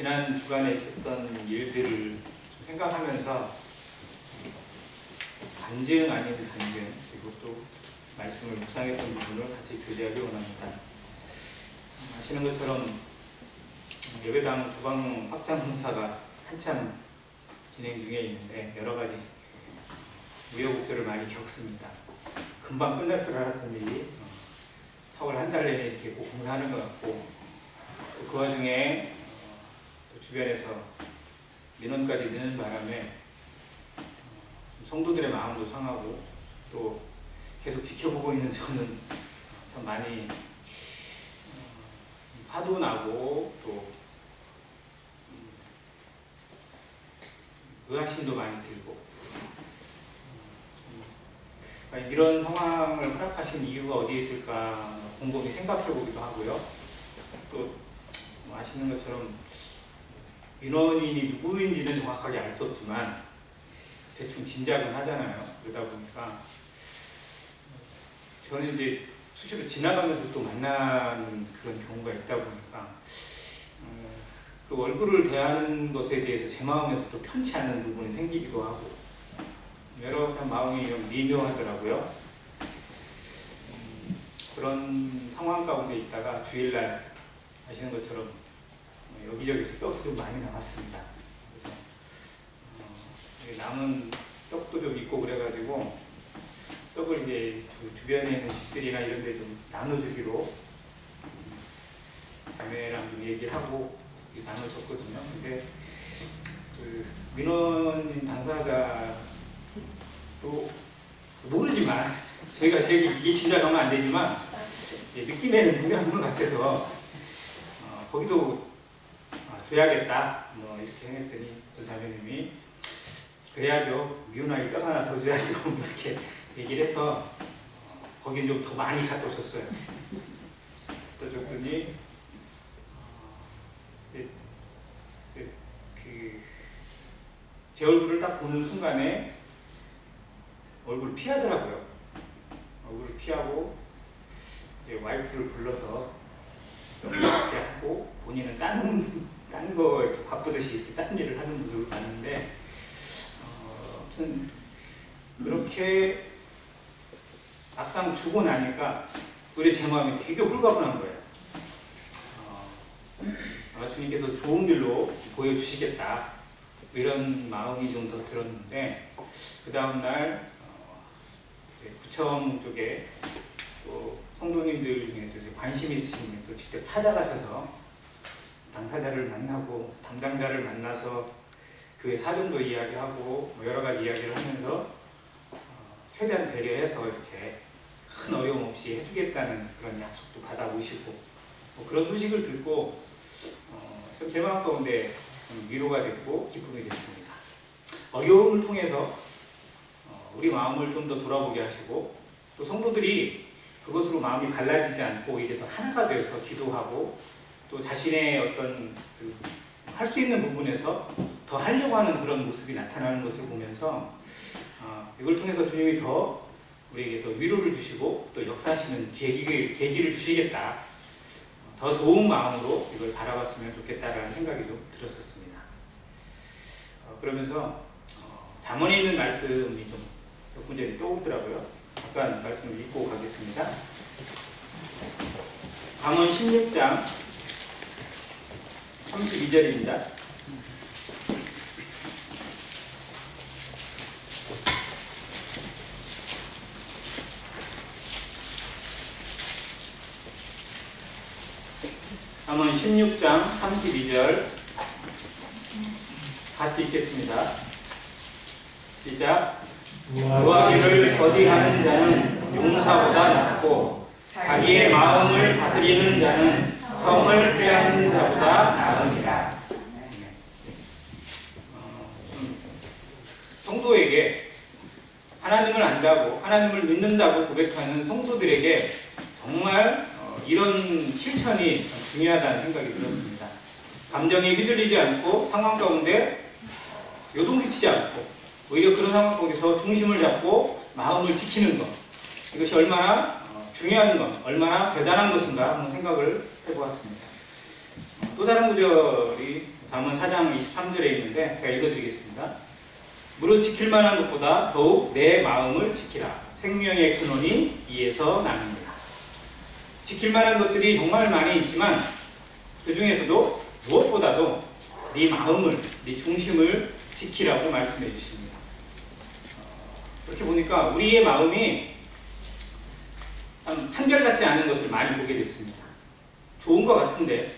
지난 주간에 있었던 일들을 좀 생각하면서 간증 아닌 간증, 그리고 또 말씀을 묵상했던 부분을 같이 교제하기 원합니다. 아시는 것처럼 예배당 주방 확장 공사가 한참 진행 중에 있는데 여러 가지 우여곡절을 많이 겪습니다. 금방 끝날 줄 알았던 일이 4월 한 달 내내 이렇게 꼭 공사하는 것 같고, 그 와중에 주변에서 민원까지 넣는 바람에 성도들의 마음도 상하고 또 계속 지켜보고 있는 저는 참 많이 화도 나고 또 의아심도 많이 들고, 이런 상황을 허락하신 이유가 어디에 있을까 곰곰이 생각해 보기도 하고요. 또 아시는 것처럼 민원인이 누구인지는 정확하게 알 수 없지만 대충 짐작은 하잖아요. 그러다 보니까 저는 이제 수시로 지나가면서 또 만나는 그런 경우가 있다 보니까 그 얼굴을 대하는 것에 대해서 제 마음에서 또 편치 않은 부분이 생기기도 하고, 여러 마음이 좀 미묘하더라고요. 그런 상황 가운데 있다가 주일날 아시는 것처럼 여기저기서 떡이 좀 많이 나왔습니다. 그래서 남은 떡도 좀 있고 그래가지고 떡을 이제 주변에 있는 집들이나 이런 데 좀 나눠주기로 자매랑 좀 얘기를 하고 나눠줬거든요. 근데 그 민원인 당사자도 모르지만 제가 이게 짐작하면 안 되지만 느낌에는 분명한 것 같아서 거기도 줘야겠다 뭐 이렇게 생각했더니 또 자매님이 그래야죠, 미운아이 떡 하나 더 줘야죠 이렇게 얘기를 해서 거긴 좀 더 많이 갖다 줬어요. 또 줬더니 제 얼굴을 딱 보는 순간에 얼굴을 피하더라고요. 얼굴을 피하고 이제 와이프를 불러서 이렇게 하고 본인은 딴 거 이렇게 바쁘듯이 이렇게 딴 일을 하는 모습을 봤는데, 아무튼 그렇게 막상 주고 나니까 우리 제 마음이 되게 홀가분한 거예요. 주님께서 좋은 길로 보여주시겠다 이런 마음이 좀 더 들었는데, 그 다음날 구청 쪽에 또 성도님들 중에 또 관심 있으신 분 또 직접 찾아가셔서 당사자를 만나고 담당자를 만나서 교회 사정도 이야기하고 여러 가지 이야기를 하면서 최대한 배려해서 이렇게 큰 어려움 없이 해주겠다는 그런 약속도 받아오시고, 그런 소식을 듣고 좀 제 마음 가운데 위로가 됐고 기쁨이 됐습니다. 어려움을 통해서 우리 마음을 좀 더 돌아보게 하시고, 또 성도들이 그것으로 마음이 갈라지지 않고 오히려 더 하나가 되어서 기도하고 또 자신의 어떤 할 수 있는 부분에서 더 하려고 하는 그런 모습이 나타나는 것을 보면서 이걸 통해서 주님이 더 우리에게 더 위로를 주시고 또 역사하시는 계기를 주시겠다, 더 좋은 마음으로 이걸 바라봤으면 좋겠다라는 생각이 좀 들었었습니다. 그러면서 잠언에 있는 말씀이 좀 몇 군데 떠오르더라고요. 잠깐 말씀을 읽고 가겠습니다. 잠언 16장 32절입니다. 잠언 16장 32절 같이 읽겠습니다. 시작. 구하기를 더디하는 자는 용사보다 낫고 자기의 마음을 다스리는 자는 성을 빼앗는 자보다 나으니라. 성도에게 하나님을 안다고 하나님을 믿는다고 고백하는 성도들에게 정말 이런 실천이 중요하다는 생각이 들었습니다. 감정에 휘둘리지 않고 상황 가운데 요동치지 않고 오히려 그런 상황 속에서 중심을 잡고 마음을 지키는 것, 이것이 얼마나 중요한 것, 얼마나 대단한 것인가 한번 생각을 해보았습니다. 또 다른 구절이 잠언 4장 23절에 있는데 제가 읽어드리겠습니다. 무릇 지킬 만한 것보다 더욱 내 마음을 지키라. 생명의 근원이 이에서 나느니라. 지킬 만한 것들이 정말 많이 있지만 그 중에서도 무엇보다도 네 마음을, 네 중심을 지키라고 말씀해 주십니다. 그렇게 보니까 우리의 마음이 참 한결같지 않은 것을 많이 보게 됐습니다. 좋은 것 같은데,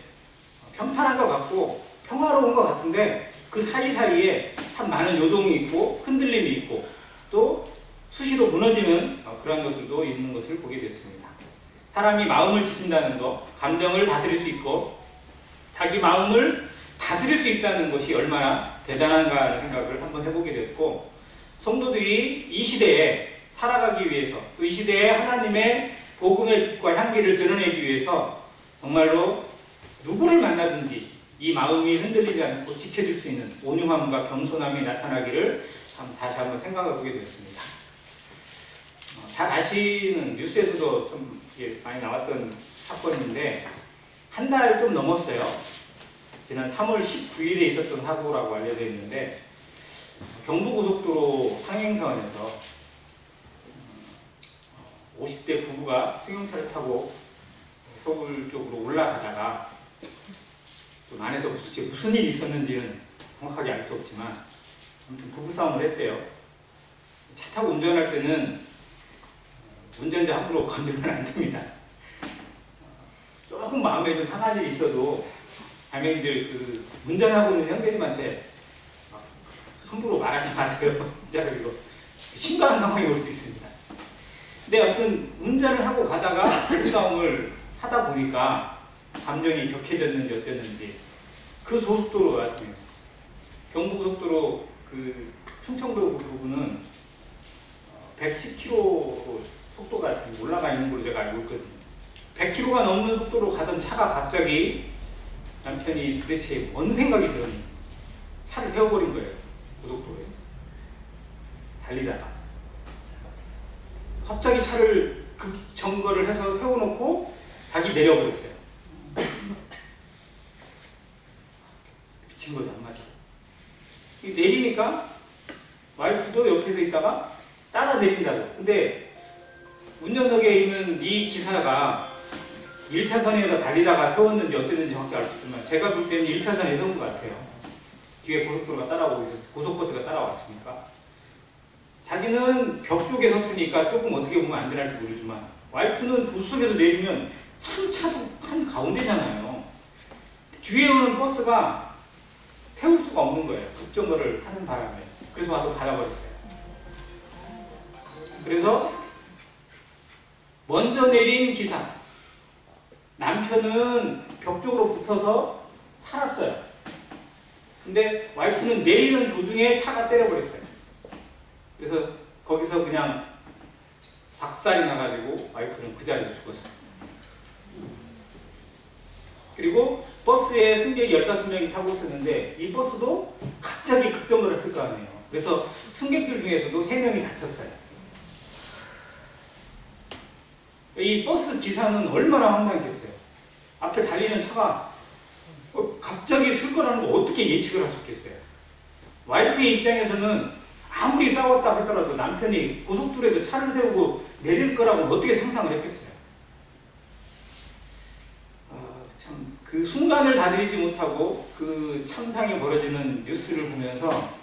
평탄한 것 같고 평화로운 것 같은데 그 사이사이에 참 많은 요동이 있고 흔들림이 있고 또 수시로 무너지는 그런 것들도 있는 것을 보게 됐습니다. 사람이 마음을 지킨다는 것, 감정을 다스릴 수 있고 자기 마음을 다스릴 수 있다는 것이 얼마나 대단한가 하는 생각을 한번 해보게 됐고, 성도들이 이 시대에 살아가기 위해서 또 이 시대에 하나님의 복음의 빛과 향기를 드러내기 위해서 정말로 누구를 만나든지 이 마음이 흔들리지 않고 지켜줄 수 있는 온유함과 겸손함이 나타나기를 참 다시 한번 생각해 보게 됐습니다. 잘 아시는 뉴스에서도 좀 많이 나왔던 사건인데 한 달 좀 넘었어요. 지난 3월 19일에 있었던 사고라고 알려져 있는데 경부고속도로 상행선에서 50대 부부가 승용차를 타고 서울 쪽으로 올라가다가 좀 안에서 무슨 일이 있었는지는 정확하게 알 수 없지만 아무튼 부부싸움을 했대요. 차 타고 운전할 때는 운전자 함부로 건들면 안 됩니다. 조금 마음에 좀 상한 일이 있어도 자매님들 그 운전하고 있는 형제님한테 함부로 말하지 마세요. 진짜 그리고 심각한 상황이 올 수 있습니다. 근데 아무튼 운전을 하고 가다가 부부싸움을 하다 보니까 감정이 격해졌는지 어땠는지 그 고속도로 같은 경부고속도로 그 충청도 부분은 110km 속도가 올라가 있는 걸로 제가 알고 있거든요. 100km가 넘는 속도로 가던 차가 갑자기 남편이 도대체 뭔 생각이 들었는지 차를 세워버린 거예요. 고속도로에 달리다가 갑자기 차를 급정거를 해서 세워놓고 자기 내려버렸어요. 미친 거죠, 한마디로. 내리니까 와이프도 옆에서 있다가 따라 내린다고. 근데 운전석에 있는 이 기사가 1차선에서 달리다가 세웠는지 어땠는지 정확히 알 수 없지만 제가 볼 때는 1차선에 세운 것 같아요. 뒤에 고속도로가 따라오고 있어서 고속버스가 따라왔으니까. 자기는 벽 쪽에 섰으니까 조금 어떻게 보면 안전할지 모르지만 와이프는 조수석에서 내리면 참 차도 한 가운데잖아요. 뒤에 오는 버스가 세울 수가 없는 거예요. 급정거를 하는 바람에. 그래서 와서 받아버렸어요. 그래서 먼저 내린 기사 남편은 벽 쪽으로 붙어서 살았어요. 근데 와이프는 내리는 도중에 차가 때려버렸어요. 그래서 거기서 그냥 박살이 나가지고 와이프는 그 자리에서 죽었어요. 그리고 버스에 승객이 15명이 타고 있었는데 이 버스도 갑자기 급정거를 했을 거 아니에요. 그래서 승객들 중에서도 3명이 다쳤어요. 이 버스 기사는 얼마나 황당했겠어요. 앞에 달리는 차가 갑자기 쓸 거라는 거 어떻게 예측을 할 수 있겠어요. 와이프의 입장에서는 아무리 싸웠다 하더라도 남편이 고속도로에서 차를 세우고 내릴 거라고 어떻게 상상을 했겠어요. 참 그 순간을 다스리지 못하고 그 참상이 벌어지는 뉴스를 보면서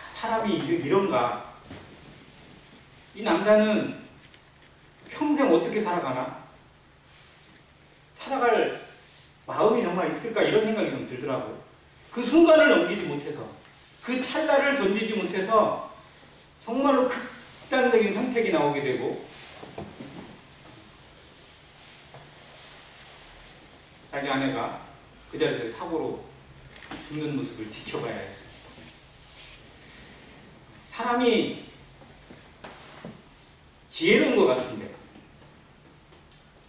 사람이 이런가. 이 남자는 평생 어떻게 살아가나? 살아갈 마음이 정말 있을까? 이런 생각이 좀 들더라고요. 그 순간을 넘기지 못해서 그 찰나를 견디지 못해서 정말로 극단적인 선택이 나오게 되고 자기 아내가 그 자리에서 사고로 죽는 모습을 지켜봐야 했어요. 사람이 지혜로운 것 같은데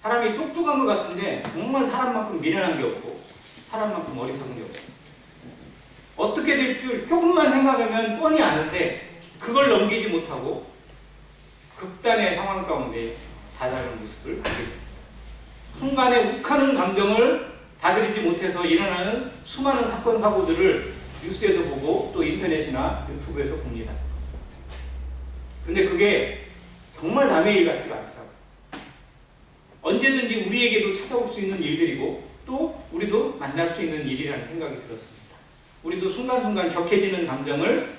사람이 똑똑한 것 같은데 정말 사람만큼 미련한 게 없고 사람만큼 어리석은 게 없고 어떻게 될 줄 조금만 생각하면 뻔히 아는데 그걸 넘기지 못하고 극단의 상황 가운데 다다른 모습을 하게 됩니다. 순간에 욱하는 감정을 다스리지 못해서 일어나는 수많은 사건 사고들을 뉴스에서 보고 또 인터넷이나 유튜브에서 봅니다. 근데 그게 정말 남의 일 같지가 않더라고요. 언제든지 우리에게도 찾아올 수 있는 일들이고 또 우리도 만날 수 있는 일이라는 생각이 들었습니다. 우리도 순간순간 격해지는 감정을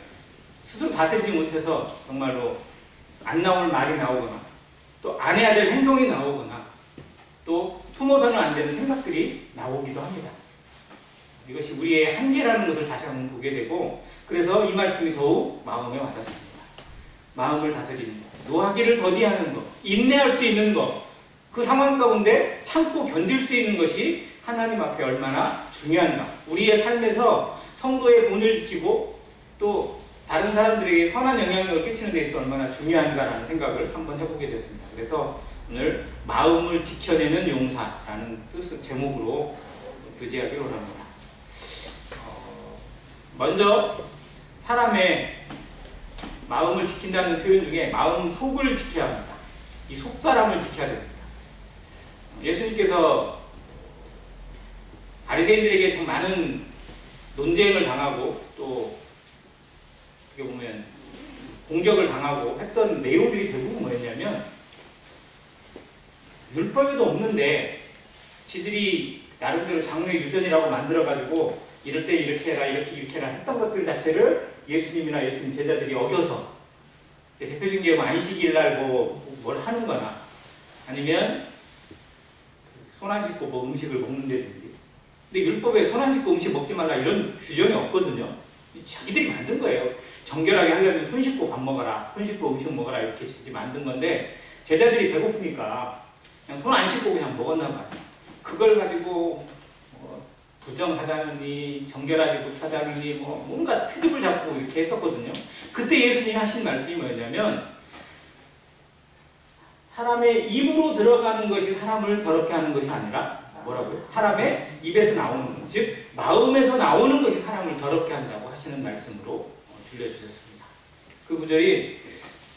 스스로 다스리지 못해서 정말로 안 나올 말이 나오거나 또 안 해야 될 행동이 나오거나 또 품어서는 안 되는 생각들이 나오기도 합니다. 이것이 우리의 한계라는 것을 다시 한번 보게 되고 그래서 이 말씀이 더욱 마음에 와닿습니다. 마음을 다스리는 것, 노하기를 더디하는 것, 인내할 수 있는 것, 그 상황 가운데 참고 견딜 수 있는 것이 하나님 앞에 얼마나 중요한가. 우리의 삶에서 성도의 본을 지키고 또 다른 사람들에게 선한 영향력을 끼치는 데 있어 얼마나 중요한가라는 생각을 한번 해보게 됐습니다. 그래서 오늘 마음을 지켜내는 용사라는 뜻 제목으로 교제하기로 합니다. 먼저 사람의 마음을 지킨다는 표현 중에 마음 속을 지켜야 합니다. 이 속사람을 지켜야 됩니다. 예수님께서 바리새인들에게 좀 많은 논쟁을 당하고 또 어떻게 보면 공격을 당하고 했던 내용들이 대부분 뭐였냐면 율법에도 없는데 지들이 나름대로 장로의 유전이라고 만들어가지고 이럴 때 이렇게 해라 이렇게 해라 했던 것들 자체를 예수님이나 예수님 제자들이 어겨서 대표적인 게 안식일날 뭘 하는 거나 아니면 손 안 씻고 뭐 음식을 먹는다든지. 근데 율법에 손 안 씻고 음식 먹지 말라 이런 규정이 없거든요. 자기들이 만든 거예요. 정결하게 하려면 손 씻고 밥 먹어라, 손 씻고 음식 먹어라 이렇게 만든 건데 제자들이 배고프니까 그냥 손 안 씻고 그냥 먹었나 봐요. 그걸 가지고 부정하다느니 정결하지 못하다느니 뭔가 트집을 잡고 이렇게 했었거든요. 그때 예수님이 하신 말씀이 뭐였냐면 사람의 입으로 들어가는 것이 사람을 더럽게 하는 것이 아니라 뭐라고요? 사람의 입에서 나오는 것, 즉 마음에서 나오는 것이 사람을 더럽게 한다고 하시는 말씀으로 들려주셨습니다. 그 구절이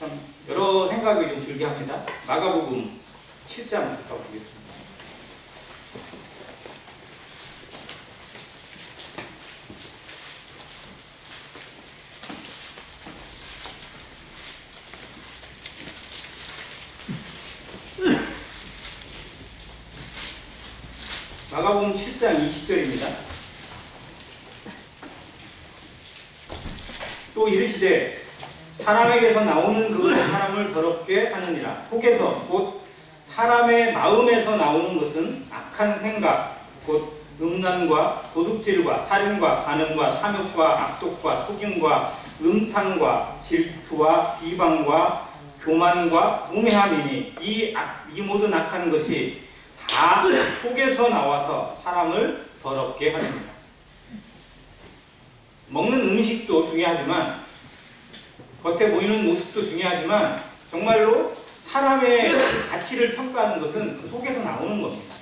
참 여러 생각이 좀 들게 합니다. 마가복음 7장부터 보겠습니다. 마가복음 7장 20절입니다. 또 이르시되 사람에게서 나오는 그것은 사람을 더럽게 하느니라. 속에서 곧 사람의 마음에서 나오는 것은 악한 생각, 곧 음란과 도둑질과 살인과 간음과 탐욕과 악독과 속임과 음탕과 질투와 비방과 교만과 우매함이니 이 모든 악한 것이 다 속에서 나와서 사람을 더럽게 하십니다. 먹는 음식도 중요하지만 겉에 보이는 모습도 중요하지만 정말로 사람의 가치를 평가하는 것은 그 속에서 나오는 겁니다.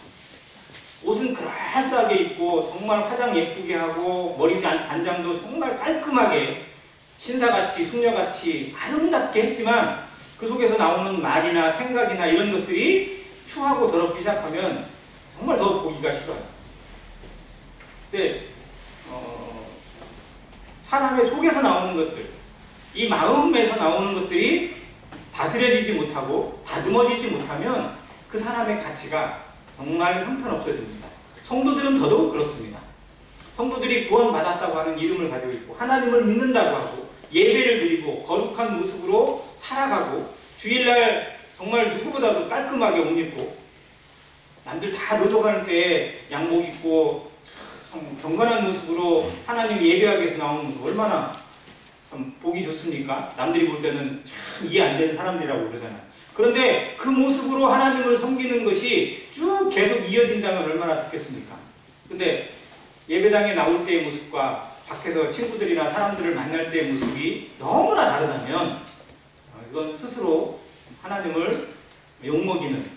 옷은 그럴싸하게 입고 정말 화장 예쁘게 하고 머리 단장도 정말 깔끔하게 신사같이 숙녀같이 아름답게 했지만 그 속에서 나오는 말이나 생각이나 이런 것들이 추하고 더럽기 시작하면 정말 더 보기가 싫어요. 근데 사람의 속에서 나오는 것들, 이 마음에서 나오는 것들이 다스려지지 못하고 다듬어지지 못하면 그 사람의 가치가 정말 형편없어집니다. 성도들은 더더욱 그렇습니다. 성도들이 구원받았다고 하는 이름을 가지고 있고 하나님을 믿는다고 하고 예배를 드리고 거룩한 모습으로 살아가고 주일날 정말 누구보다도 깔끔하게 옷 입고 남들 다 노조가는 때에 양복 입고 경건한 모습으로 하나님 예배하기 위해서 나오는 모습 얼마나 참 보기 좋습니까? 남들이 볼 때는 참 이해 안 되는 사람들이라고 그러잖아요. 그런데 그 모습으로 하나님을 섬기는 것이 쭉 계속 이어진다면 얼마나 좋겠습니까? 근데 예배당에 나올 때의 모습과 밖에서 친구들이나 사람들을 만날 때의 모습이 너무나 다르다면 이건 스스로 하나님을 욕먹이는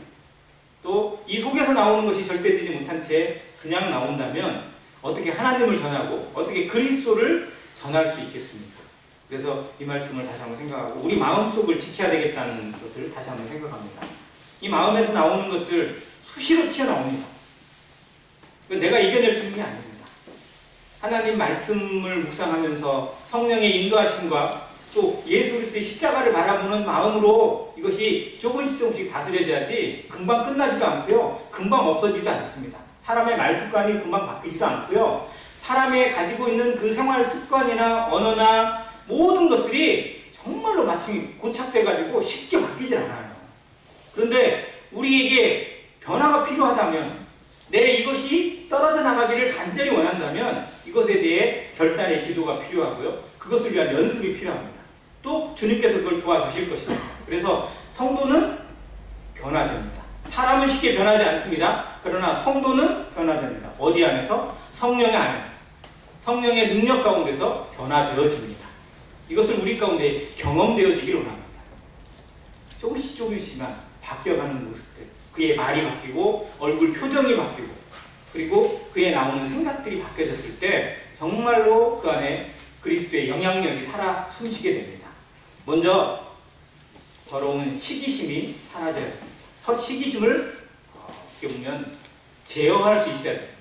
또 이 속에서 나오는 것이 절대되지 못한 채 그냥 나온다면 어떻게 하나님을 전하고 어떻게 그리스도를 전할 수 있겠습니까? 그래서 이 말씀을 다시 한번 생각하고 우리 마음속을 지켜야 되겠다는 것을 다시 한번 생각합니다. 이 마음에서 나오는 것들 수시로 튀어나옵니다. 내가 이겨낼 수 있는 게 아닙니다. 하나님 말씀을 묵상하면서 성령의 인도하심과 또 예수 그리스도의 십자가를 바라보는 마음으로 이것이 조금씩 다스려져야지 금방 끝나지도 않고요. 금방 없어지지도 않습니다. 사람의 말 습관이 금방 바뀌지도 않고요. 사람의 가지고 있는 그 생활 습관이나 언어나 모든 것들이 정말로 마치 고착돼가지고 쉽게 바뀌지 않아요. 그런데 우리에게 변화가 필요하다면, 내 이것이 떨어져 나가기를 간절히 원한다면 이것에 대해 결단의 기도가 필요하고요. 그것을 위한 연습이 필요합니다. 또 주님께서 그걸 도와주실 것입니다. 그래서 성도는 변화됩니다. 사람은 쉽게 변하지 않습니다. 그러나 성도는 변화됩니다. 어디 안에서? 성령의 안에서. 성령의 능력 가운데서 변화되어집니다. 이것을 우리 가운데 경험되어지길 원합니다. 조금씩만 바뀌어가는 모습들, 그의 말이 바뀌고 얼굴 표정이 바뀌고 그리고 그에 나오는 생각들이 바뀌어졌을 때 정말로 그 안에 그리스도의 영향력이 살아 숨쉬게 됩니다. 먼저 더러운 시기심이 사라져야 됩니다. 시기심을 어떻게 보면 제어할 수 있어야 됩니다.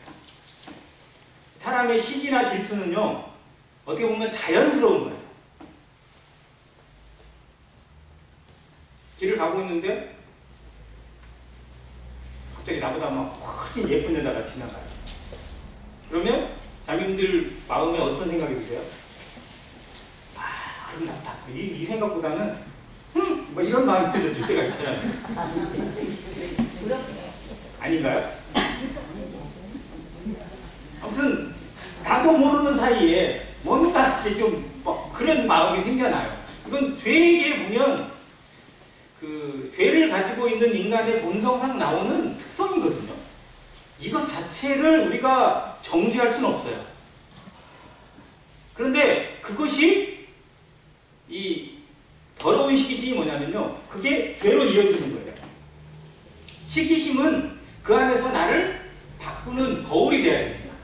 사람의 시기나 질투는요, 어떻게 보면 자연스러운 거예요. 길을 가고 있는데 갑자기 나보다 막 훨씬 예쁜 여자가 지나가요. 그러면 자민들 마음에 어떤 생각이 드세요? 아, 아름답다. 이 생각보다는 뭐 이런 마음이 들 때가 있잖아요. 아닌가요? 아무튼 나도 모르는 사이에 뭔가 이렇게 좀 뭐 그런 마음이 생겨나요. 이건 되게 보면 그 죄를 가지고 있는 인간의 본성상 나오는 특성이거든요. 이것 자체를 우리가 정죄할 수는 없어요. 그런데 그것이 이 더러운 시기심이 뭐냐면요, 그게 죄로 이어지는 거예요. 시기심은 그 안에서 나를 바꾸는 거울이 되어야 됩니다.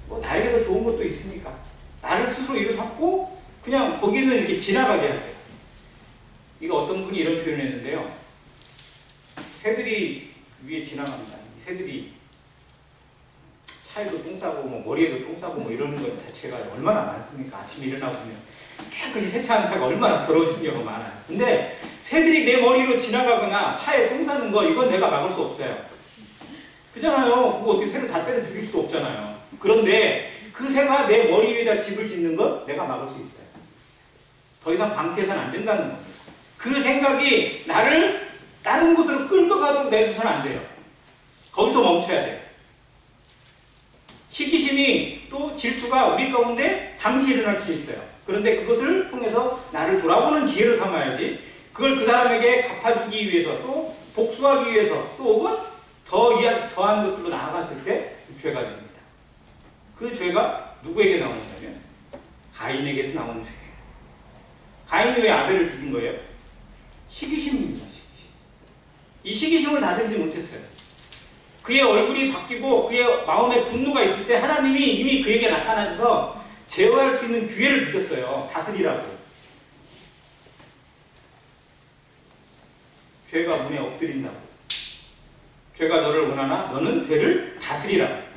뭐 나에게 더 좋은 것도 있으니까 나를 스스로 일어섰고 그냥 거기는 이렇게 지나가게 해야 돼요. 이거 어떤 분이 이런 표현을 했는데요. 새들이 위에 지나갑니다. 새들이 차에도 똥 싸고 뭐 머리에도 똥 싸고 뭐 이러는 것 자체가 얼마나 많습니까? 아침에 일어나 보면 깨끗이 세차한 차가 얼마나 더러워진 경우가 많아요. 근데 새들이 내 머리로 지나가거나 차에 똥 싸는 거, 이건 내가 막을 수 없어요. 그잖아요. 그거 어떻게 새를 다 때려 죽일 수도 없잖아요. 그런데 그 새가 내 머리 위에다 집을 짓는 건 내가 막을 수 있어요. 더 이상 방치해서는 안 된다는 겁니다. 그 생각이 나를 다른 곳으로 끌고 가도록 내줘서는 안 돼요. 거기서 멈춰야 돼요. 시기심이 또 질투가 우리 가운데 잠시 일어날 수 있어요. 그런데 그것을 통해서 나를 돌아보는 기회를 삼아야지, 그걸 그 사람에게 갚아주기 위해서, 또 복수하기 위해서, 또 혹은 더한 것들로 나아갔을 때 죄가 됩니다. 그 죄가 누구에게 나오냐면 가인에게서 나오는 죄예요. 가인이 왜 아벨을 죽인 거예요? 시기심입니다. 시기심. 이 시기심을 다스리지 못했어요. 그의 얼굴이 바뀌고 그의 마음에 분노가 있을 때 하나님이 이미 그에게 나타나셔서 제어할 수 있는 기회를 주셨어요. 다스리라고. 죄가 문에 엎드린다고. 죄가 너를 원하나 너는 죄를 다스리라고.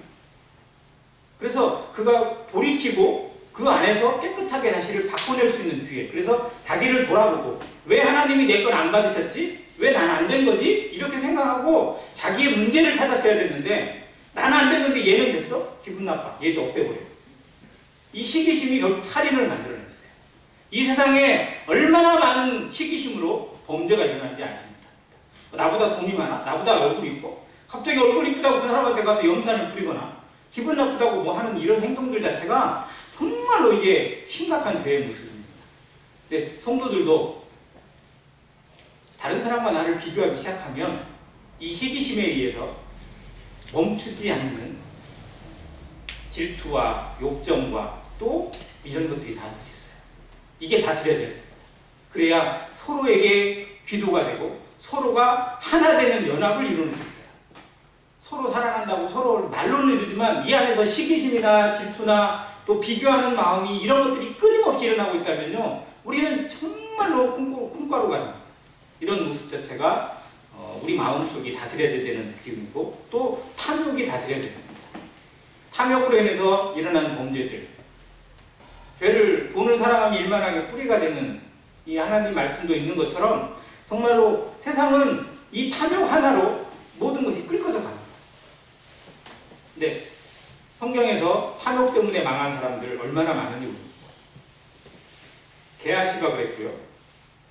그래서 그가 돌이키고 그 안에서 깨끗하게 자신을 바꿔낼 수 있는 기회. 그래서 자기를 돌아보고, 왜 하나님이 내 걸 안 받으셨지? 왜 난 안 된 거지? 이렇게 생각하고 자기의 문제를 찾았어야 됐는데, 나는 안 됐는데 얘는 됐어? 기분 나빠. 얘도 없애버려. 이 시기심이 결국 살인을 만들어냈어요. 이 세상에 얼마나 많은 시기심으로 범죄가 일어나는지 아십니까? 나보다 돈이 많아? 나보다 얼굴이 이뻐? 갑자기 얼굴 이쁘다고 그 사람한테 가서 염산을 뿌리거나 기분 나쁘다고 뭐 하는 이런 행동들 자체가 정말로 이게 심각한 죄의 모습입니다. 근데 성도들도 다른 사람과 나를 비교하기 시작하면 이 시기심에 의해서 멈추지 않는 질투와 욕정과 또 이런 것들이 다 올 수 있어요. 이게 다스려져야 됩니다. 그래야 서로에게 기도가 되고 서로가 하나 되는 연합을 이룰 수 있어요. 서로 사랑한다고 서로 말로는 이루지만 이 안에서 시기심이나 질투나 또 비교하는 마음이, 이런 것들이 끊임없이 일어나고 있다면요, 우리는 정말로 콩가루가 됩니다. 이런 모습 자체가 우리 마음속이 다스려야 되는 기운이고 또 탐욕이 다스려야 됩니다. 탐욕으로 인해서 일어나는 범죄들, 죄를 돈을 사랑하면 일만하게 뿌리가 되는 이 하나님 말씀도 있는 것처럼 정말로 세상은 이 탐욕 하나로 모든 것이 끌어져 갑니다. 근데 성경에서 탐욕 때문에 망한 사람들 얼마나 많은지 모릅니다. 게하시가 그랬고요.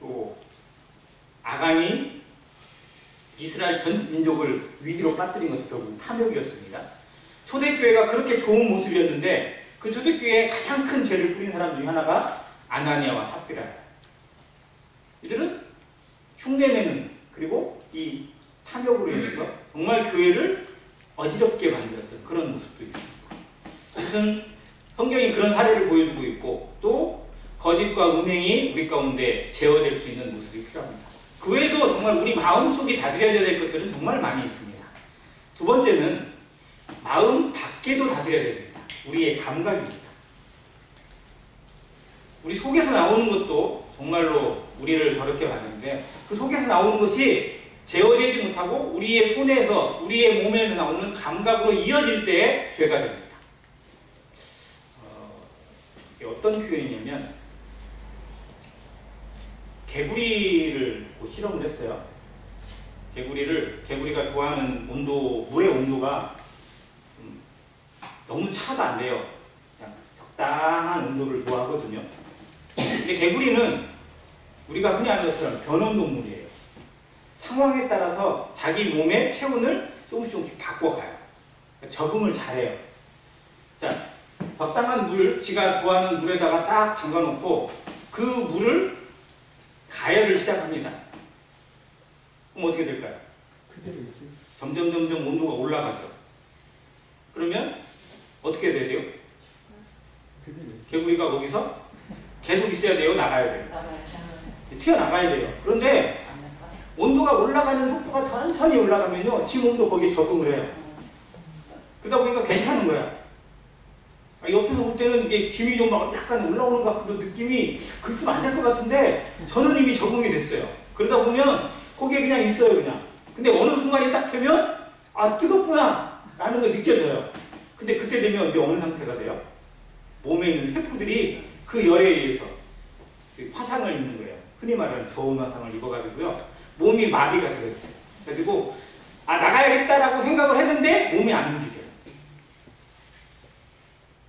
또 아간이 이스라엘 전 민족을 위기로 빠뜨린 것도 결국 탐욕이었습니다. 초대교회가 그렇게 좋은 모습이었는데 그 초대교회에 가장 큰 죄를 뿌린 사람 중에 하나가 아나니아와 삽비라예요. 이들은 흉내내는 그리고 이 탐욕으로 인해서 정말 교회를 어지럽게 만들었던 그런 모습도 있습니다. 무슨 성경이 그런 사례를 보여주고 있고 또 거짓과 음행이 우리 가운데 제어될 수 있는 모습이 필요합니다. 그 외에도 정말 우리 마음속이 다스려야 될 것들은 정말 많이 있습니다. 두 번째는 마음 밖에도 다스려야 됩니다. 우리의 감각입니다. 우리 속에서 나오는 것도 정말로 우리를 더럽게 만드는데 그 속에서 나오는 것이 제어되지 못하고 우리의 손에서 우리의 몸에서 나오는 감각으로 이어질 때 죄가 됩니다. 이게 어떤 표현이냐면 개구리를 실험을 했어요. 개구리가 좋아하는 온도, 물의 온도가 너무 차도 안 돼요. 그냥 적당한 온도를 좋아하거든요. 근데 개구리는 우리가 흔히 아는 것처럼 변온동물이에요. 상황에 따라서 자기 몸의 체온을 조금씩 바꿔가요. 그러니까 적응을 잘해요. 자, 적당한 물, 지가 좋아하는 물에다가 딱 담가놓고 그 물을 가열을 시작합니다. 그럼 어떻게 될까요? 점점 온도가 올라가죠. 그러면 어떻게 돼야 돼요? 개구리가 거기서 계속 있어야 돼요? 나가야 돼요? 튀어나가야 돼요. 그런데 온도가 올라가는 속도가 천천히 올라가면요 지 몸도 거기에 적응을 해요. 그러다 보니까 괜찮은 거야. 옆에서 볼 때는 이게 김이 좀 막 약간 올라오는 것 같은 느낌이 글쓰면 안 될 것 같은데 저는 이미 적응이 됐어요. 그러다 보면 거기에 그냥 있어요. 그냥. 근데 어느 순간이 딱 되면 아 뜨겁구나 라는 거 느껴져요. 근데 그때 되면 이제 어느 상태가 돼요? 몸에 있는 세포들이 그 열에 의해서 화상을 입는 거예요. 흔히 말하는 저온 화상을 입어가지고요 몸이 마비가 되어 있어요. 그래가지고 아 나가야겠다라고 생각을 했는데 몸이 안 움직여요.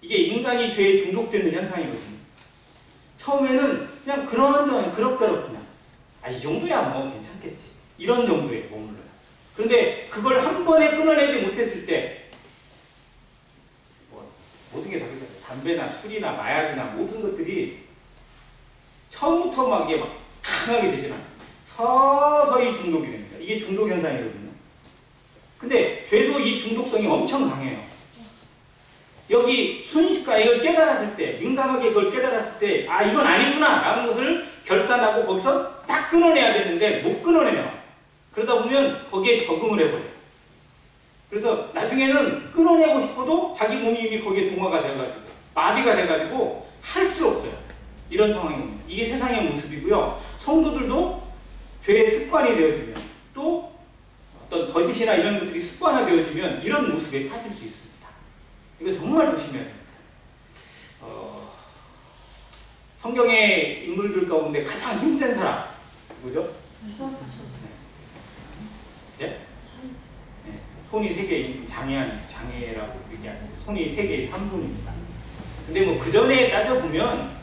이게 인간이 죄에 중독되는 현상이거든요. 처음에는 그냥 그럭저럭 그냥 이 정도야 뭐 괜찮겠지 이런 정도에 머물러요. 그런데 그걸 한 번에 끊어내지 못했을 때 모든 게 다 그렇잖아요. 담배나 술이나 마약이나 모든 것들이 처음부터 막 이게 막 강하게 되지만 서서히 중독이 됩니다. 이게 중독 현상이거든요. 근데 죄도 이 중독성이 엄청 강해요. 여기 순식간에 이걸 깨달았을 때, 민감하게 그걸 깨달았을 때, 아, 이건 아니구나! 라는 것을 결단하고 거기서 딱 끊어내야 되는데, 못 끊어내요. 그러다 보면 거기에 적응을 해버려요. 그래서 나중에는 끊어내고 싶어도 자기 몸이 이미 거기에 동화가 돼가지고, 마비가 돼가지고, 할 수 없어요. 이런 상황입니다. 이게 세상의 모습이고요. 성도들도 죄의 습관이 되어지면, 또 어떤 거짓이나 이런 것들이 습관화되어지면, 이런 모습에 빠질 수 있습니다. 이거 정말 조심해야 됩니다. 성경의 인물들 가운데 가장 힘센 사람 누구죠? 네? 네. 손이 3개인 장애라고 얘기하는데 손이 3개의 삼손입니다. 근데 뭐 그 전에 따져보면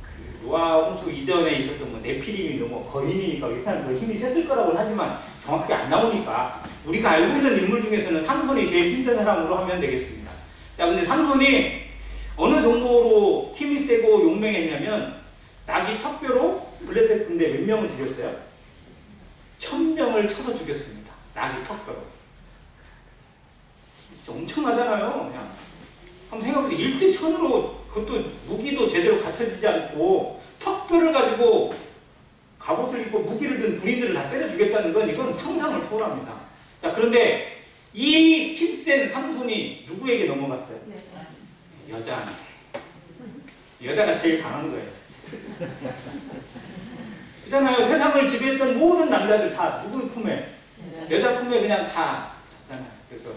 그 노아 홍수 이전에 있었던 뭐 네피림이 뭐 거인이니까 이 사람 더 힘이 셌을 거라고는 하지만 정확하게 안 나오니까 우리가 알고 있는 인물 중에서는 삼손이 제일 힘든 사람으로 하면 되겠습니다. 야, 근데 삼손이 어느 정도로 힘이 세고 용맹했냐면 낙이 턱뼈로 블레셋인데 몇 명을 죽였어요? 1000명을 쳐서 죽였습니다. 낙이 턱뼈로. 엄청나잖아요. 그냥 한번 생각해보세요. 1대1000으로 그것도 무기도 제대로 갖춰지지 않고 턱뼈를 가지고 갑옷을 입고 무기를 든 군인들을 다 때려 죽였다는 건 이건 상상을 초월합니다. 자, 그런데 이 힘센 삼손이 누구에게 넘어갔어요? 여자한테. 여자가 제일 강한 거예요. 그잖아요. 세상을 지배했던 모든 남자들 다 누구의 품에? 여자 품에 그냥 다 잤잖아요. 그래서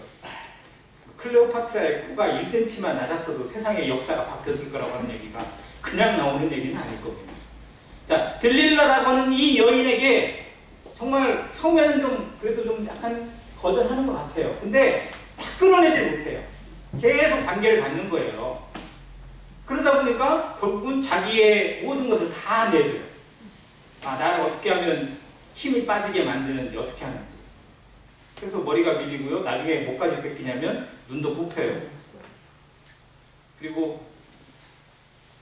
클레오파트라의 코가 1cm만 낮았어도 세상의 역사가 바뀌었을 거라고 하는 얘기가 그냥 나오는 얘기는 아닐 겁니다. 자, 들릴라라고 하는 이 여인에게 정말 처음에는 좀 그래도 좀 약간 거절하는 것 같아요. 근데 딱 끊어내지 못해요. 계속 관계를 갖는 거예요. 그러다 보니까 결국은 자기의 모든 것을 다 내줘요. 아, 나를 어떻게 하면 힘이 빠지게 만드는지, 어떻게 하는지. 그래서 머리가 밀리고요. 나중에 뭐까지 뺏기냐면 눈도 뽑혀요. 그리고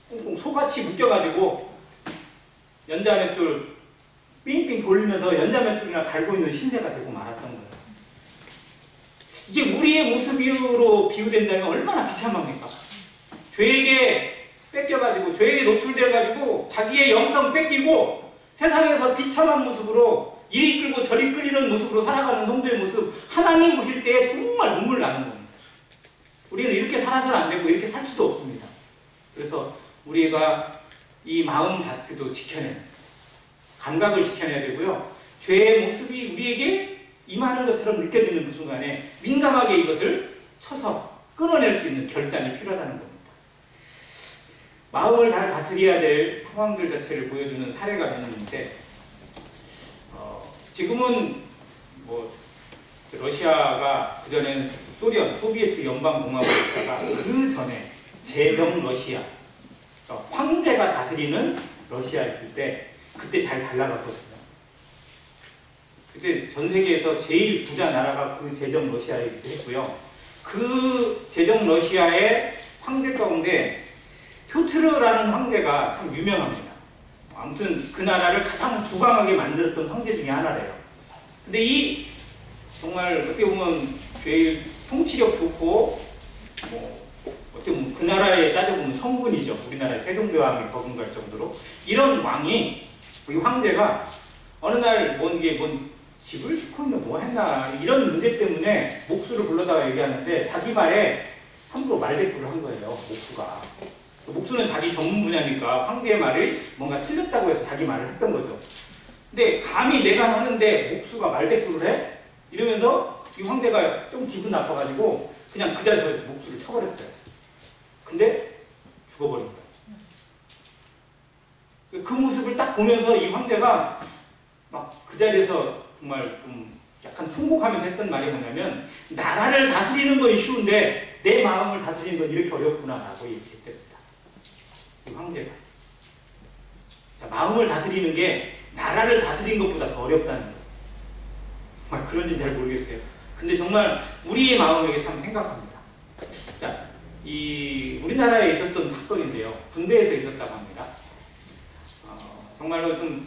꽁꽁 소같이 묶여가지고 연자맷돌 삥삥 돌리면서 연자맷돌이나 갈고 있는 신세가 되고 말았던 거예요. 이게 우리의 모습으로 비유된다면 얼마나 비참합니까? 죄에게 뺏겨가지고, 죄에게 노출돼가지고 자기의 영성 뺏기고 세상에서 비참한 모습으로 이리 끌고 저리 끌리는 모습으로 살아가는 성도의 모습, 하나님 보실 때 정말 눈물 나는 겁니다. 우리는 이렇게 살아서는 안 되고 이렇게 살 수도 없습니다. 그래서 우리가 이 마음 밭도 지켜내는, 감각을 지켜내야 되고요. 죄의 모습이 우리에게 임하는 것처럼 느껴지는 그 순간에 민감하게 이것을 쳐서 끊어낼 수 있는 결단이 필요하다는 겁니다. 마음을 잘 다스려야 될 상황들 자체를 보여주는 사례가 몇 있는데, 지금은 뭐 러시아가 그전에는 소비에트 연방공화국이었다가 그 전에 제정 러시아, 황제가 다스리는 러시아 있을 때 그때 잘 나갔거든요. 그때 전 세계에서 제일 부자 나라가 그 제정 러시아이기도 했고요. 그 제정 러시아의 황제 가운데 표트르라는 황제가 참 유명합니다. 아무튼 그 나라를 가장 부강하게 만들었던 황제 중에 하나래요. 근데 이 정말 어떻게 보면 제일 통치력 좋고 어떻게 보면 그 나라에 따져보면 성군이죠. 우리나라의 세종대왕에 버금갈 정도로. 이런 왕이, 이 황제가 어느 날 뭔 집을 짓고 있는 뭐 했나 이런 문제 때문에 목수를 불러다가 얘기하는데 자기 말에 함부로 말대꾸를 한 거예요. 목수가. 목수는 자기 전문 분야니까 황제의 말이 뭔가 틀렸다고 해서 자기 말을 했던 거죠. 근데 감히 내가 하는데 목수가 말대꾸를 해? 이러면서 이 황제가 좀 기분 나빠가지고 그냥 그 자리에서 목수를 쳐버렸어요. 근데 죽어버린 거예요. 그 모습을 딱 보면서 이 황제가 막 그 자리에서 정말 좀 약간 통곡하면서 했던 말이 뭐냐면, 나라를 다스리는 건 쉬운데 내 마음을 다스리는 건 이렇게 어렵구나 라고 얘기했답니다. 이 황제가. 자, 마음을 다스리는 게 나라를 다스리는 것보다 더 어렵다는 거예요. 정말 그런지는 잘 모르겠어요. 근데 정말 우리의 마음에게 참 생각합니다. 자, 이 우리나라에 있었던 사건인데요. 군대에서 있었다고 합니다. 정말로 좀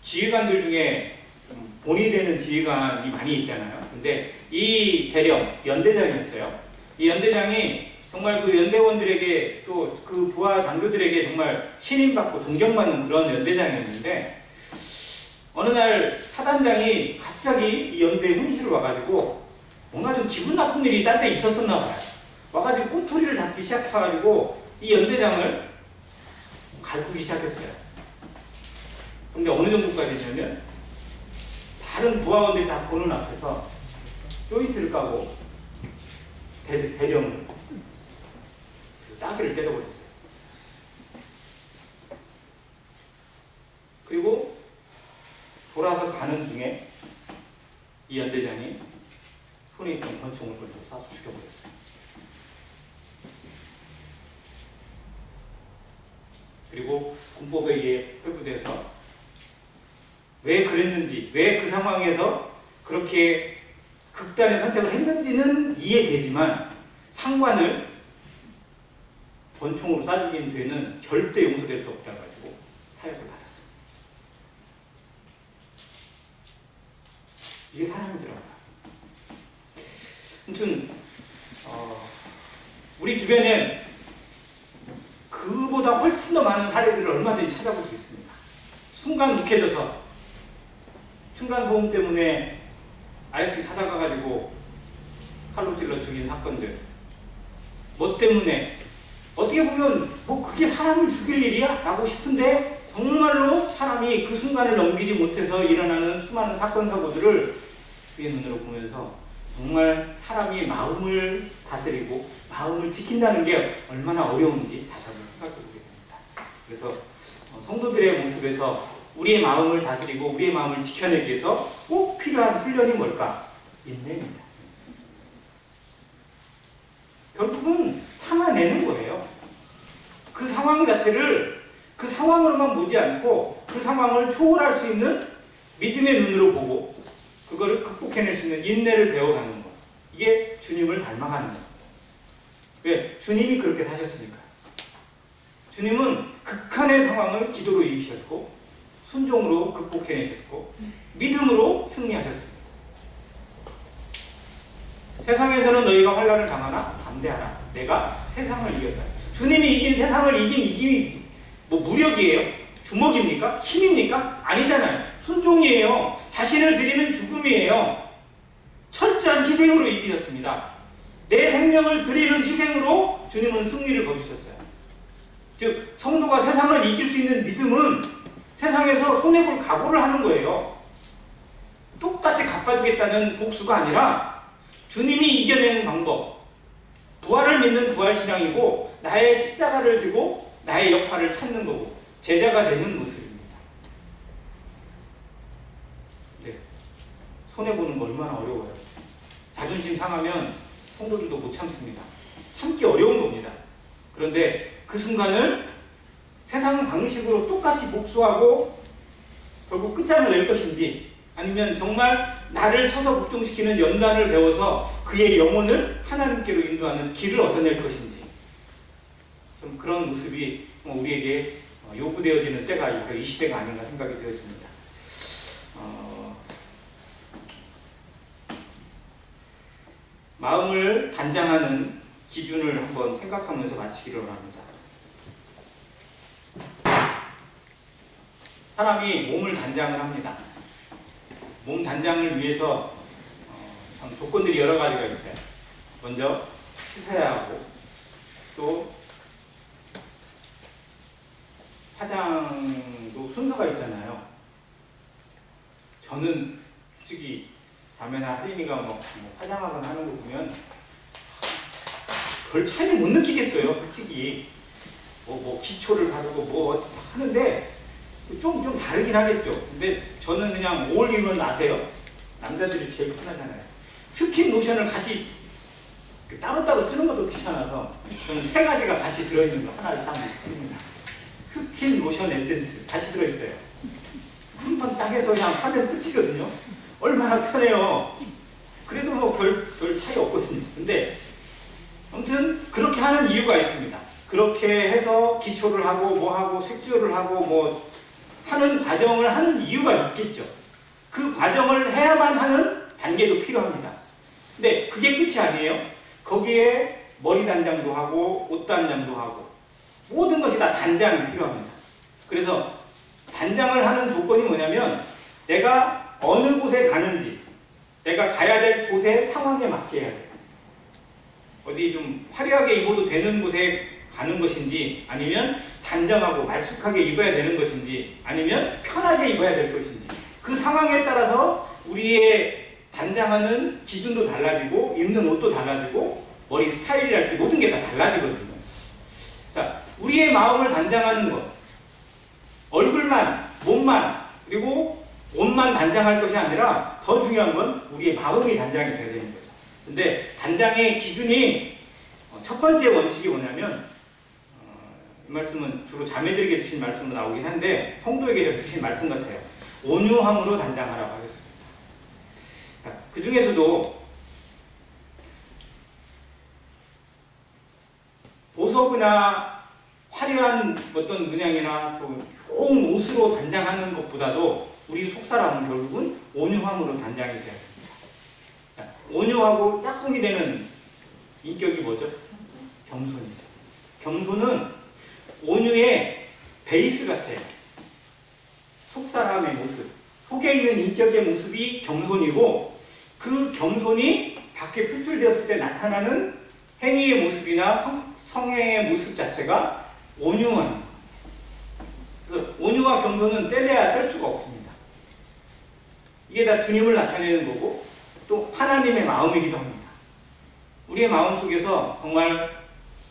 지휘관들 중에 좀 본이 되는 지휘관이 많이 있잖아요. 근데 이 대령, 연대장이었어요. 이 연대장이 정말 그 연대원들에게 또 그 부하 장교들에게 정말 신임받고 존경받는 그런 연대장이었는데, 어느 날 사단장이 갑자기 이 연대에 훈시를 와가지고 뭔가 좀 기분 나쁜 일이 딴 데 있었었나 봐요. 와가지고 꼬투리를 잡기 시작해가지고 이 연대장을 갈구기 시작했어요. 근데 어느 정도까지 했냐면 다른 부하원들이 다 보는 앞에서 조인트를 까고 대령을 따귀를 때려버렸어요. 그리고 돌아서 가는 중에 이 연대장이 손에 있던 권총을 걸고 쏴서 죽여버렸어요. 그리고 군법에 의해 회부돼서 왜 그랬는지, 왜 그 상황에서 그렇게 극단의 선택을 했는지는 이해되지만 상관을 권총으로 쏴 죽인 죄는 절대 용서될 수 없다고 가지고 사형을 받았어요. 이게 사람이더라고요. 아무튼 우리 주변엔 그보다 훨씬 더 많은 사례들을 얼마든지 찾아볼 수 있습니다. 순간 욱해져서 층간소음 때문에 아이치 찾아가가지고 칼로 찔러 죽인 사건들, 뭐 때문에 어떻게 보면 뭐 그게 사람을 죽일 일이야? 라고 싶은데 정말로 사람이 그 순간을 넘기지 못해서 일어나는 수많은 사건 사고들을 그의 눈으로 보면서 정말 사람이 마음을 다스리고 마음을 지킨다는 게 얼마나 어려운지 다시 한번 생각해 보게 됩니다. 그래서 성도들의 모습에서 우리의 마음을 다스리고 우리의 마음을 지켜내기 위해서 꼭 필요한 훈련이 뭘까? 인내입니다. 결국은 참아내는 거예요. 그 상황 자체를 그 상황으로만 보지 않고 그 상황을 초월할 수 있는 믿음의 눈으로 보고 그거를 극복해낼 수 있는 인내를 배워가는 것. 이게 주님을 닮아가는 것. 왜? 주님이 그렇게 사셨으니까. 주님은 극한의 상황을 기도로 이기셨고 순종으로 극복해내셨고 믿음으로 승리하셨습니다. 세상에서는 너희가 환난을 당하나 담대하라. 내가 세상을 이겼다. 주님이 이긴 세상을 이긴 이김이 뭐 무력이에요? 주먹입니까? 힘입니까? 아니잖아요. 순종이에요. 자신을 드리는 죽음이에요. 철저한 희생으로 이기셨습니다. 내 생명을 드리는 희생으로 주님은 승리를 거두셨어요. 즉 성도가 세상을 이길 수 있는 믿음은 세상에서 손해볼 각오를 하는 거예요. 똑같이 갚아주겠다는 복수가 아니라 주님이 이겨내는 방법, 부활을 믿는 부활신앙이고 나의 십자가를 지고 나의 역할을 찾는 거고 제자가 되는 모습입니다. 네. 손해보는 거 얼마나 어려워요. 자존심 상하면 성도들도 못 참습니다. 참기 어려운 겁니다. 그런데 그 순간을 세상 방식으로 똑같이 복수하고 결국 끝장을 낼 것인지 아니면 정말 나를 쳐서 복종시키는 연단을 배워서 그의 영혼을 하나님께로 인도하는 길을 얻어낼 것인지 좀 그런 모습이 우리에게 요구되어지는 때가 이 시대가 아닌가 생각이 되어집니다. 마음을 단장하는 기준을 한번 생각하면서 마치기로 합니다. 사람이 몸을 단장을 합니다. 몸 단장을 위해서 조건들이 여러 가지가 있어요. 먼저 씻어야 하고 또 화장도 순서가 있잖아요. 저는 솔직히 자매나 할인이가 뭐 화장하거나 하는 거 보면 별 차이를 못 느끼겠어요. 솔직히 뭐 기초를 바르고 뭐 하는데 좀 다르긴 하겠죠. 근데 저는 그냥 어울리면 아세요. 남자들이 제일 편하잖아요. 스킨 로션을 같이 따로따로 쓰는 것도 귀찮아서 저는 세 가지가 같이 들어있는 거 하나를 딱 씁니다. 스킨 로션 에센스 같이 들어있어요. 한 번 딱 해서 그냥 하면 끝이거든요. 얼마나 편해요. 그래도 뭐 별 차이 없거든요. 근데 아무튼 그렇게 하는 이유가 있습니다. 그렇게 해서 기초를 하고 뭐 하고 색조를 하고 뭐 하는 과정을 하는 이유가 있겠죠. 그 과정을 해야만 하는 단계도 필요합니다. 근데 그게 끝이 아니에요. 거기에 머리 단장도 하고 옷 단장도 하고 모든 것이 다 단장이 필요합니다. 그래서 단장을 하는 조건이 뭐냐면 내가 어느 곳에 가는지 내가 가야 될 곳의 상황에 맞게 해야 돼요. 어디 좀 화려하게 입어도 되는 곳에 가는 것인지 아니면 단정하고 말쑥하게 입어야 되는 것인지 아니면 편하게 입어야 될 것인지 그 상황에 따라서 우리의 단장하는 기준도 달라지고 입는 옷도 달라지고 머리 스타일이랄지 모든 게 다 달라지거든요. 자, 우리의 마음을 단장하는 것 얼굴만, 몸만 그리고 옷만 단장할 것이 아니라 더 중요한 건 우리의 마음이 단장이 돼야 되는 거죠. 근데 단장의 기준이 첫 번째 원칙이 뭐냐면 이 말씀은 주로 자매들에게 주신 말씀으로 나오긴 한데 성도에게 주신 말씀 같아요. 온유함으로 단장하라고 하셨습니다. 그 중에서도 보석이나 화려한 어떤 문양이나 좀 좋은 옷으로 단장하는 것보다도 우리 속사람은 결국은 온유함으로 단장이 돼야 됩니다. 온유하고 짝꿍이 되는 인격이 뭐죠? 겸손이죠. 겸손은 온유의 베이스 같아요. 속사람의 모습, 속에 있는 인격의 모습이 겸손이고 그 겸손이 밖에 표출되었을 때 나타나는 행위의 모습이나 성행의 모습 자체가 온유한 그래서 온유와 겸손은 떼내야 뗄 수가 없습니다. 이게 다 주님을 나타내는 거고 또 하나님의 마음이기도 합니다. 우리의 마음 속에서 정말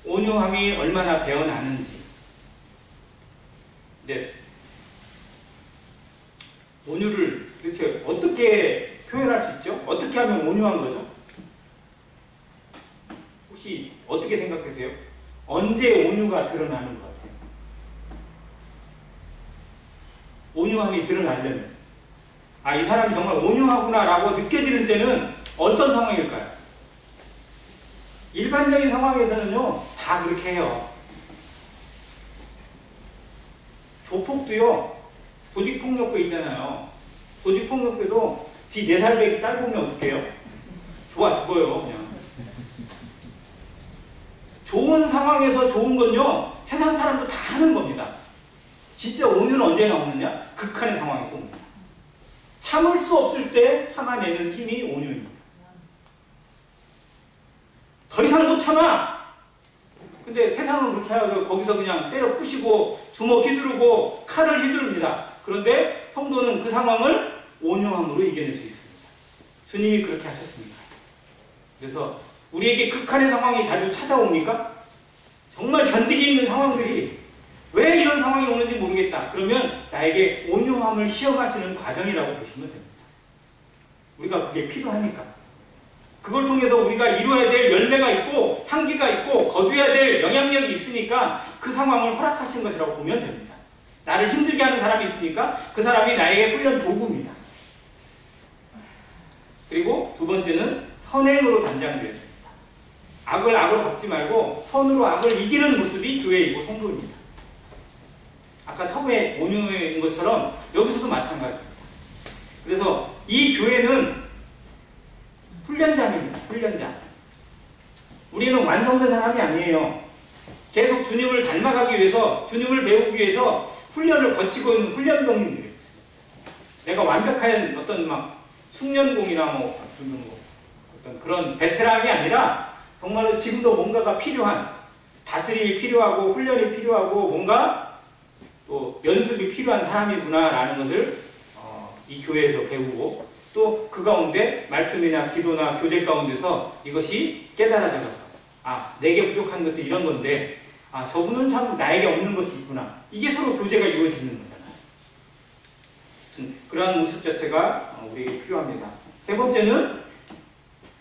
온유함이 얼마나 배어나는지. 네. 온유를 도대체 어떻게 표현할 수 있죠? 어떻게 하면 온유한 거죠? 혹시 어떻게 생각하세요? 언제 온유가 드러나는 것 같아요? 온유함이 드러나려면 아, 이 사람이 정말 온유하구나 라고 느껴지는 때는 어떤 상황일까요? 일반적인 상황에서는요 다 그렇게 해요. 조폭도요 조직폭력배 있잖아요. 조직폭력배도 지 4살 짧으면 어떻게 해요? 좋아 죽어요 그냥. 좋은 상황에서 좋은 건요 세상 사람도 다 하는 겁니다. 진짜 온유는 언제 나오느냐? 극한의 상황에서 옵니다. 참을 수 없을 때 참아내는 힘이 온유입니다. 더 이상 못 참아! 근데 세상은 그렇게 하고 거기서 그냥 때려 부시고 주먹 휘두르고 칼을 휘두릅니다. 그런데 성도는 그 상황을 온유함으로 이겨낼 수 있습니다. 주님이 그렇게 하셨습니다. 그래서 우리에게 극한의 상황이 자주 찾아옵니까? 정말 견디기 힘든 상황들이 왜 이런 상황이 오는지 모르겠다. 그러면 나에게 온유함을 시험하시는 과정이라고 보시면 됩니다. 우리가 그게 필요하니까. 그걸 통해서 우리가 이루어야 될 열매가 있고 향기가 있고 거두어야 될 영향력이 있으니까 그 상황을 허락하신 것이라고 보면 됩니다. 나를 힘들게 하는 사람이 있으니까 그 사람이 나에게 훈련 도구입니다. 그리고 두 번째는 선행으로 단장되어야 됩니다. 악을 갚지 말고 선으로 악을 이기는 모습이 교회이고 성도입니다. 아까 처음에 온유인 것처럼 여기서도 마찬가지입니다. 그래서 이 교회는 훈련장입니다. 훈련장. 우리는 완성된 사람이 아니에요. 계속 주님을 닮아가기 위해서, 주님을 배우기 위해서 훈련을 거치고 있는 훈련병님들이에요. 내가 완벽한 어떤 막 숙련공이나 어떤 그런 베테랑이 아니라 정말로 지금도 뭔가가 필요한, 다스림이 필요하고 훈련이 필요하고 뭔가 또 연습이 필요한 사람이구나라는 것을 이 교회에서 배우고 또 그 가운데 말씀이나 기도나 교제 가운데서 이것이 깨달아져서 아, 내게 부족한 것도 이런 건데 아, 저분은 참 나에게 없는 것이 있구나. 이게 서로 교제가 이루어지는 거잖아요. 그러한 모습 자체가 우리에게 필요합니다. 세 번째는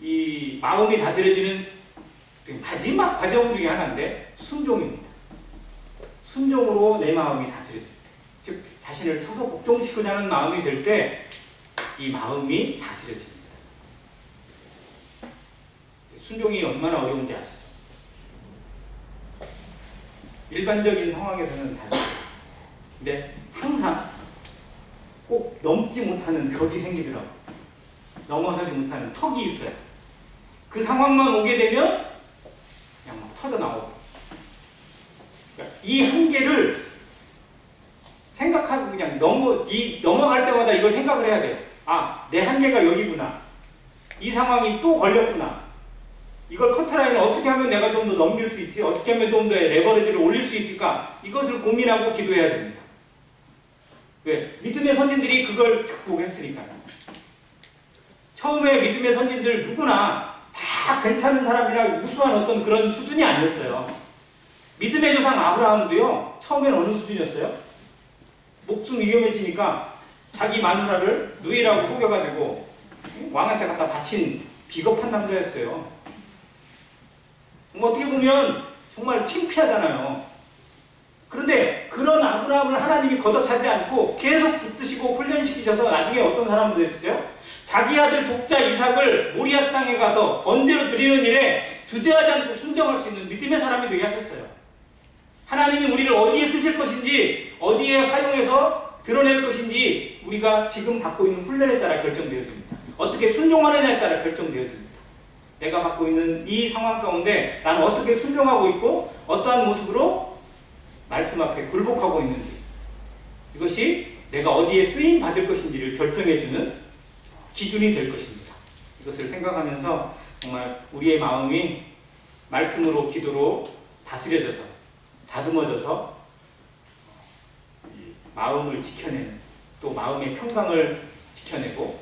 이 마음이 다스려지는 마지막 과정 중에 하나인데 순종입니다. 순종으로 내 마음이 다스려집니다. 즉 자신을 쳐서 복종시키고자 하는 마음이 될 때 이 마음이 다스려집니다. 순종이 얼마나 어려운지 아시죠? 일반적인 상황에서는 다르죠. 근데 항상 꼭 넘지 못하는 벽이 생기더라고요. 넘어서지 못하는 턱이 있어요. 그 상황만 오게 되면 그냥 막 터져나오고. 그러니까 이 한계를 생각하고 그냥 넘어갈 때마다 이걸 생각을 해야 돼요. 아, 내 한계가 여기구나. 이 상황이 또 걸렸구나. 이걸 커트라인을 어떻게 하면 내가 좀 더 넘길 수 있지? 어떻게 하면 좀 더 레버리지를 올릴 수 있을까? 이것을 고민하고 기도해야 됩니다. 왜? 믿음의 선진들이 그걸 극복했으니까요. 처음에 믿음의 선진들 누구나 다 괜찮은 사람이라 우수한 어떤 그런 수준이 아니었어요. 믿음의 조상 아브라함도요. 처음엔 어느 수준이었어요? 목숨 위험해지니까 자기 마누라를 누이라고 속여가지고 왕한테 갖다 바친 비겁한 남자였어요. 어떻게 보면 정말 창피하잖아요. 그런데 그런 아브라함을 하나님이 걷어차지 않고 계속 붙드시고 훈련시키셔서 나중에 어떤 사람도 됐어요? 자기 아들 독자 이삭을 모리아 땅에 가서 번제로 드리는 일에 주저하지 않고 순종할 수 있는 믿음의 사람이 되게 하셨어요. 하나님이 우리를 어디에 쓰실 것인지, 어디에 활용해서 드러낼 것인지 우리가 지금 받고 있는 훈련에 따라 결정되어집니다. 어떻게 순종하느냐에 따라 결정되어집니다. 내가 받고 있는 이 상황 가운데 나는 어떻게 순종하고 있고 어떠한 모습으로 말씀 앞에 굴복하고 있는지, 이것이 내가 어디에 쓰임 받을 것인지를 결정해주는 기준이 될 것입니다. 이것을 생각하면서 정말 우리의 마음이 말씀으로 기도로 다스려져서 다듬어져서 마음을 지켜내는, 또 마음의 평강을 지켜내고,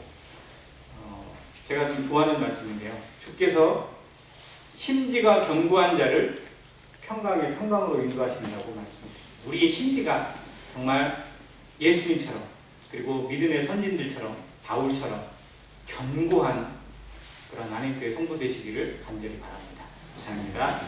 제가 좀 좋아하는 말씀인데요. 주께서 심지가 견고한 자를 평강의 평강으로 인도하신다고 말씀드립니다. 우리의 심지가 정말 예수님처럼, 그리고 믿음의 선진들처럼, 바울처럼 견고한 그런 안행교회 성도 되시기를 간절히 바랍니다. 감사합니다.